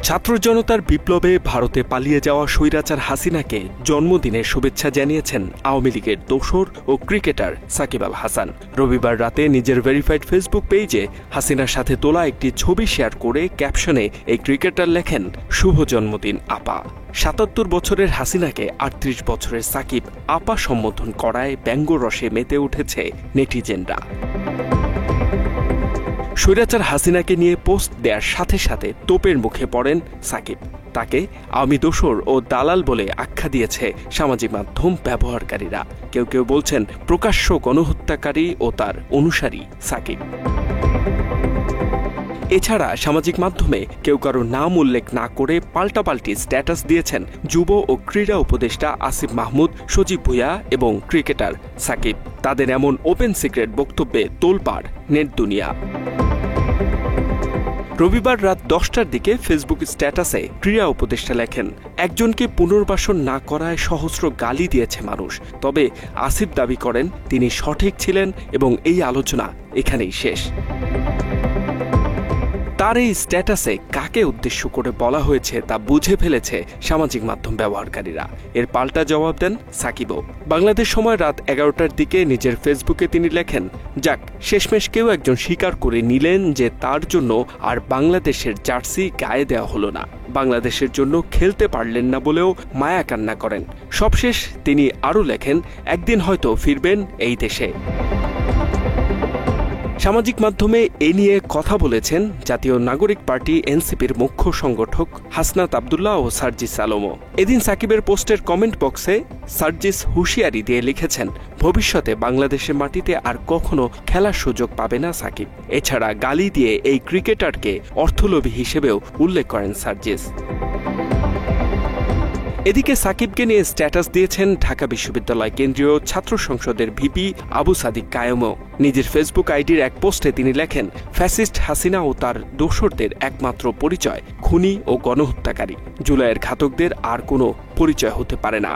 ছাত্র জনতার বিপ্লবে ভারতে পালিয়ে যাওয়া স্বৈরাচার হাসিনাকে জন্মদিনের শুভেচ্ছা জানিয়েছেন আওয়ামী লীগের দোসর ও ক্রিকেটার সাকিব আল হাসান। রবিবার রাতে নিজের ভেরিফাইড ফেসবুক পেজে হাসিনার সাথে তোলা একটি ছবি শেয়ার করে ক্যাপশনে এই ক্রিকেটার লেখেন, শুভ জন্মদিন আপা। ৭৭ বছরের হাসিনাকে ৩৮ বছরের সাকিব আপা সম্বোধন করায় ব্যঙ্গরসে মেতে উঠেছে নেটিজেনরা। স্বৈরাচার হাসিনাকে নিয়ে পোস্ট দেওয়ার সাথে সাথে তোপের মুখে পড়েন সাকিব। তাকে আওয়ামী দোসর ও দালাল বলে আখ্যা দিয়েছে সামাজিক মাধ্যম ব্যবহারকারীরা। কেউ কেউ বলছেন প্রকাশ্য গণহত্যাকারী ও তার অনুসারী সাকিব। এছাড়া সামাজিক মাধ্যমে কেউ কারো নাম উল্লেখ না করে পাল্টাপাল্টি স্ট্যাটাস দিয়েছেন যুব ও ক্রীড়া উপদেষ্টা আসিফ মাহমুদ, সজীব ভুঁইয়া এবং ক্রিকেটার সাকিব। তাদের এমন ওপেন সিক্রেট বক্তব্যে তোলপাড় নেট দুনিয়া। রবিবার রাত ১০টার দিকে ফেসবুক স্ট্যাটাসে ক্রীড়া উপদেষ্টা লেখেন, একজনকে পুনর্বাসন না করায় সহস্র গালি দিয়েছে মানুষ, তবে আসিফ দাবি করেন তিনি সঠিক ছিলেন এবং এই আলোচনা এখানেই শেষ। তার এই স্ট্যাটাসে কাকে উদ্দেশ্য করে বলা হয়েছে তা বুঝে ফেলেছে সামাজিক মাধ্যম ব্যবহারকারীরা। এর পাল্টা জবাব দেন সাকিবও। বাংলাদেশ সময় রাত ১১টার দিকে নিজের ফেসবুকে তিনি লেখেন, যাক, শেষমেশ কেউ একজন স্বীকার করে নিলেন যে তার জন্য আর বাংলাদেশের জার্সি গায়ে দেওয়া হলো না। বাংলাদেশের জন্য খেলতে পারলেন না বলেও মায়া কান্না করেন। সবশেষ তিনি আরও লেখেন, একদিন হয়তো ফিরবেন এই দেশে। সামাজিক মাধ্যমে এ নিয়ে কথা বলেছেন জাতীয় নাগরিক পার্টি এনসিপির মুখ্য সংগঠক হাসনাত আব্দুল্লাহ ও সার্জিস আলমও। এদিন সাকিবের পোস্টের কমেন্ট বক্সে সার্জিস হুঁশিয়ারি দিয়ে লিখেছেন, ভবিষ্যতে বাংলাদেশের মাটিতে আর কখনো খেলার সুযোগ পাবে না সাকিব। এছাড়া গালি দিয়ে এই ক্রিকেটারকে অর্থলোভী হিসেবেও উল্লেখ করেন সার্জিস। এদিকে সাকিবকে নিয়ে স্ট্যাটাস দিয়েছেন ঢাকা বিশ্ববিদ্যালয় কেন্দ্রীয় ছাত্র সংসদের ভিপি আবু সাদিক কায়েমও। নিজের ফেসবুক আইডির এক পোস্টে তিনি লেখেন, ফ্যাসিস্ট হাসিনা ও তার দোসরদের একমাত্র পরিচয় খুনি ও গণহত্যাকারী। জুলাইয়ের ঘাতকদের আর কোনো পরিচয় হতে পারে না।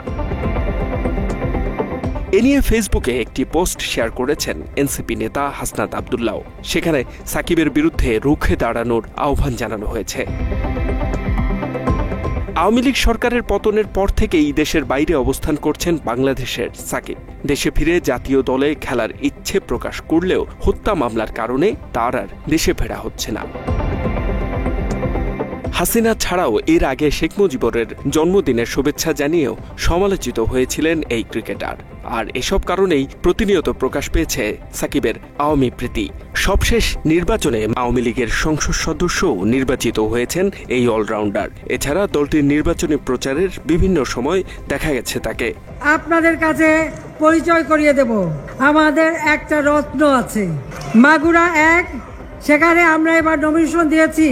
এ নিয়ে ফেসবুকে একটি পোস্ট শেয়ার করেছেন এনসিপি নেতা হাসনাত আব্দুল্লাহ। সেখানে সাকিবের বিরুদ্ধে রুখে দাঁড়ানোর আহ্বান জানানো হয়েছে। আওয়ামী লীগ সরকারের পতনের পর থেকেই দেশের বাইরে অবস্থান করছেন বাংলাদেশের সাকিব। দেশে ফিরে জাতীয় দলে খেলার ইচ্ছে প্রকাশ করলেও হত্যা মামলার কারণে তার আর দেশে ফেরা হচ্ছে না। হাসিনা ছাড়াও এর আগে শেখ মুজিবুরের জন্মদিনের শুভেচ্ছা জানিয়েও সমালোচিত হয়েছিলেন এই ক্রিকেটার। আর এসব কারণেই প্রতিনিয়ত প্রকাশ পেয়েছে সাকিবের আওয়ামী প্রীতি। সবশেষ নির্বাচনে আওয়ামী লীগের সংসদ সদস্যও নির্বাচিত হয়েছেন এই অলরাউন্ডার। এছাড়া দলটির নির্বাচনী প্রচারের বিভিন্ন সময় দেখা গেছে তাকে। আপনাদের কাছে পরিচয় করিয়ে দেব, আমাদের একটা রত্ন আছে মাগুরা ১, সেখানে আমরা এবার নমিনেশন দিয়েছি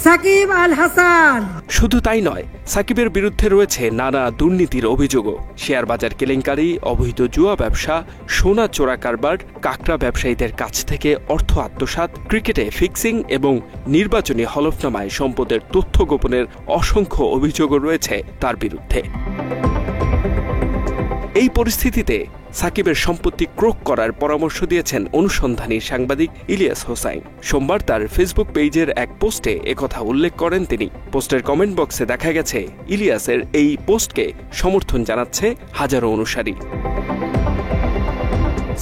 সাকিব আল হাসান। শুধু তাই নয়, সাকিবের বিরুদ্ধে রয়েছে নানা দুর্নীতির অভিযোগও। শেয়ার বাজার কেলেঙ্কারি, অবৈধ জুয়া ব্যবসা, সোনা চোরা কারবার, কাকড়া ব্যবসায়ীদের কাছ থেকে অর্থ আত্মসাৎ, ক্রিকেটে ফিক্সিং এবং নির্বাচনী হলফনামায় সম্পদের তথ্য গোপনের অসংখ্য অভিযোগও রয়েছে তার বিরুদ্ধে। এই পরিস্থিতিতে সাকিবের সম্পত্তি ক্রোক করার পরামর্শ দিয়েছেন অনুসন্ধানী সাংবাদিক ইলিয়াস হোসাইন। সোমবার তার ফেসবুক পেজের এক পোস্টে একথা উল্লেখ করেন তিনি। পোস্টের কমেন্ট বক্সে দেখা গেছে ইলিয়াসের এই পোস্টকে সমর্থন জানাচ্ছে হাজারো অনুসারী।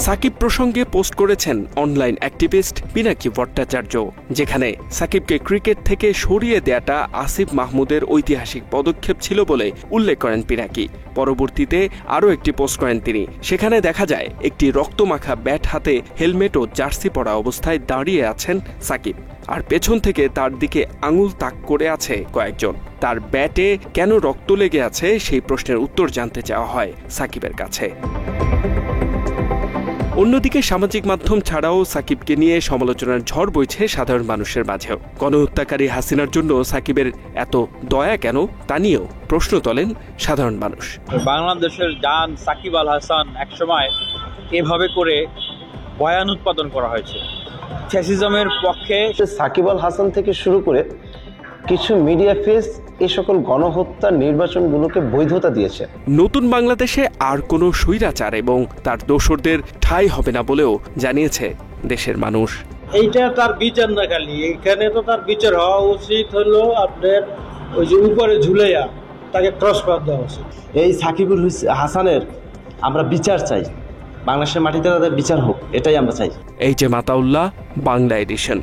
সাকিব প্রসঙ্গে পোস্ট করেছেন অনলাইন অ্যাক্টিভিস্ট পিনাকি ভট্টাচার্য, যেখানে সাকিবকে ক্রিকেট থেকে সরিয়ে দেয়াটা আসিফ মাহমুদের ঐতিহাসিক পদক্ষেপ ছিল বলে উল্লেখ করেন পিনাকি। পরবর্তীতে আরও একটি পোস্ট করেন তিনি। সেখানে দেখা যায় একটি রক্তমাখা ব্যাট হাতে হেলমেট ও জার্সি পরা অবস্থায় দাঁড়িয়ে আছেন সাকিব, আর পেছন থেকে তার দিকে আঙুল তাক করে আছে কয়েকজন। তার ব্যাটে কেন রক্ত লেগে আছে সেই প্রশ্নের উত্তর জানতে চাওয়া হয় সাকিবের কাছে। অন্যদিকে সামাজিক মাধ্যম ছাড়াও সাকিবকে নিয়ে সমালোচনার ঝড় বইছে সাধারণ মানুষের মাঝেও। গণহত্যাকারী হাসিনার জন্য সাকিবের এত দয়া কেন তা নিয়েও প্রশ্ন তোলেন সাধারণ মানুষ। বাংলাদেশের জান সাকিব আল হাসান একসময় এভাবে করে বয়ান উৎপাদন করা হয়েছে ফ্যাসিজমের পক্ষে। সাকিব আল হাসান থেকে শুরু করে কিছু মিডিয়া ফেস এই সকল গণহত্যা নির্বাচনগুলোকে বৈধতা দিয়েছে। নতুন বাংলাদেশে আর কোনো স্বৈরাচার এবং তার দোসরদের ঠাঁই হবে না বলেও জানিয়েছে দেশের মানুষ। এইটা তার বিচার না, খালি এখানে তো তার বিচার হওয়া উচিত হলো আপনার ওই যে উপরে ঝুলাইয়া তাকে ক্রস পার দেওয়া উচিত। এই সাকিবুল হাসানের আমরা বিচার চাই, বাংলাদেশের মাটিতে তাদের বিচার হোক, এটাই আমরা চাই। এই যে মাতাউল্লাহ, বাংলা এডিশন।